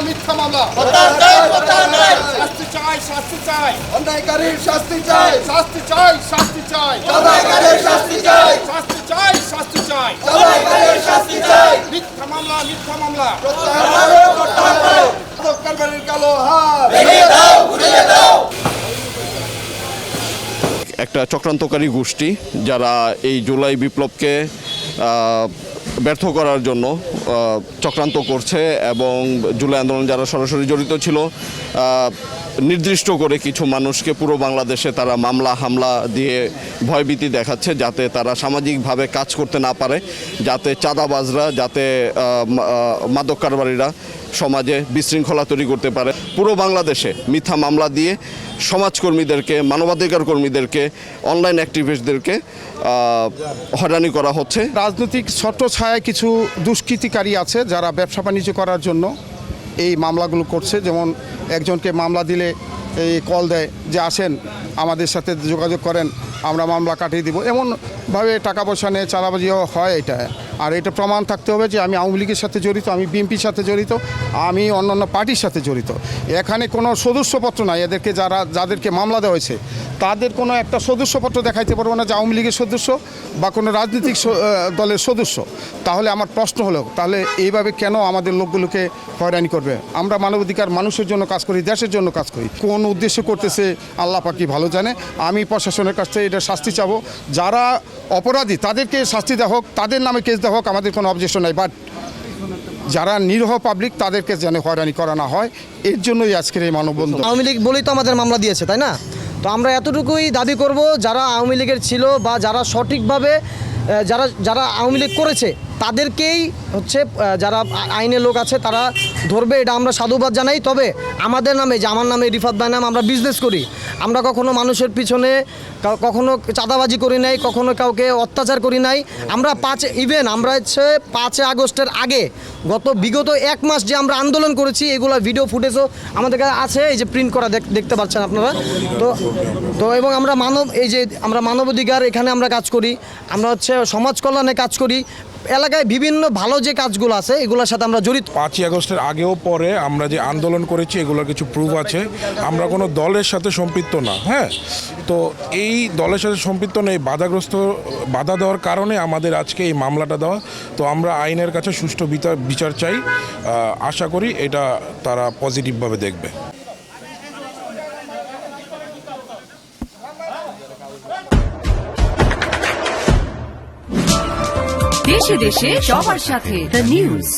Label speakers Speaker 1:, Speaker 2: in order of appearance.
Speaker 1: মিথ্যা মামলা শাস্তি চাই
Speaker 2: অন্যায়কারীর শাস্তি চাই
Speaker 1: শাস্তি চাই
Speaker 2: চাঁদাকারীর শাস্তি চাই
Speaker 1: শাস্তি চাই
Speaker 2: চাঁদাকারীর শাস্তি চাই
Speaker 1: মিথ্যা মামলা
Speaker 2: কারবারির কালো হাত
Speaker 3: একটা চক্রান্তকারী গোষ্ঠী যারা এই জুলাই বিপ্লবকে ব্যর্থ করার জন্য চক্রান্ত করছে এবং জুলাই আন্দোলন যারা সরাসরি জড়িত ছিল নির্দিষ্ট করে কিছু মানুষকে পুরো বাংলাদেশে তারা মামলা হামলা দিয়ে ভয়ভীতি দেখাচ্ছে যাতে তারা সামাজিকভাবে কাজ করতে না পারে, যাতে চাঁদাবাজরা, যাতে মাদক কারবারিরা সমাজে বিশৃঙ্খলা তৈরি করতে পারে। পুরো বাংলাদেশে মিথ্যা মামলা দিয়ে সমাজকর্মীদেরকে, মানবাধিকার কর্মীদেরকে, অনলাইন অ্যাক্টিভিস্টদেরকে হয়রানি করা হচ্ছে।
Speaker 4: রাজনৈতিক ছত্রছায়ায় কিছু দুষ্কৃতিকারী আছে যারা ব্যবসা বাণিজ্য করার জন্য এই মামলাগুলো করছে। যেমন একজনকে মামলা দিলে এই কল দেয় যে আসেন আমাদের সাথে যোগাযোগ করেন, আমরা মামলা কাটিয়ে দিব। এমনভাবে টাকা পয়সা নিয়ে চাঁদাবাজিও হয় এটা। আর এটা প্রমাণ থাকতে হবে যে আমি আওয়ামী লীগের সাথে জড়িত, আমি বিএনপির সাথে জড়িত, আমি অন্যান্য পার্টির সাথে জড়িত। এখানে কোনো সদস্যপত্র নাই। এদেরকে যাদেরকে মামলা দেওয়া হয়েছে তাদের কোনো একটা সদস্যপত্র দেখাইতে পারবো না যে আওয়ামী লীগের সদস্য বা কোনো রাজনৈতিক দলের সদস্য। তাহলে আমার প্রশ্ন হলো, তাহলে এইভাবে কেন আমাদের লোকগুলোকে হয়রানি করবে? আমরা মানবাধিকার মানুষের জন্য কাজ করি, দেশের জন্য কাজ করি। কোন উদ্দেশ্যে করতেছে আল্লাহ পাকই ভালো জানে। আমি প্রশাসনের কাছ থেকে এটা শাস্তি চাবো। যারা অপরাধী তাদেরকে শাস্তি দেওয়া হোক, তাদের নামে কেস দেওয়া হোক, আমাদের কোনো অবজেকশন নাই। বাট যারা নিরীহ পাবলিক তাদেরকে যেন হয়রানি করা না হয়, এর জন্যই আজকের এই মানববন্ধন।
Speaker 5: আওয়ামী লীগ বলেই তো আমাদের মামলা দিয়েছে, তাই না? তো আমরা এতটুকুই দাবি করব, যারা আওয়ামী লীগের ছিল বা যারা সঠিকভাবে যারা আওয়ামী লীগ করেছে তাদেরকেই হচ্ছে যারা আইনের লোক আছে তারা ধরবে, এটা আমরা সাধুবাদ জানাই। তবে আমাদের নামে, যে আমার নামে রিফাত ভাই নাম, আমরা বিজনেস করি। আমরা কখনো মানুষের পিছনে কখনো চাঁদাবাজি করি নাই, কখনো কাউকে অত্যাচার করি নাই। আমরা আমরা হচ্ছে 5 আগস্টের আগে বিগত 1 মাস যে আমরা আন্দোলন করেছি, এগুলো ভিডিও ফুটেজও আমাদের কাছে আছে, এই যে প্রিন্ট করা দেখতে পাচ্ছেন আপনারা। তো এবং আমরা আমরা মানবাধিকার এখানে আমরা কাজ করি, আমরা হচ্ছে সমাজ কল্যাণে কাজ করি, এলাকায় বিভিন্ন ভালো যে কাজগুলো আছে এগুলোর সাথে আমরা জড়িত।
Speaker 6: 5 আগস্টের আগেও পরে আমরা যে আন্দোলন করেছি এগুলোর কিছু প্রুফ আছে। আমরা কোনো দলের সাথে সম্পৃক্ত না। হ্যাঁ, তো এই দলের সাথে সম্পৃক্ত নেই, বাধা দেওয়ার কারণে আমাদের আজকে এই মামলাটা দেওয়া। তো আমরা আইনের কাছে সুষ্ঠু বিচার চাই। আশা করি এটা তারা পজিটিভভাবে দেখবে।
Speaker 7: দেশে দেশে সবার সাথে দ্য নিউজ।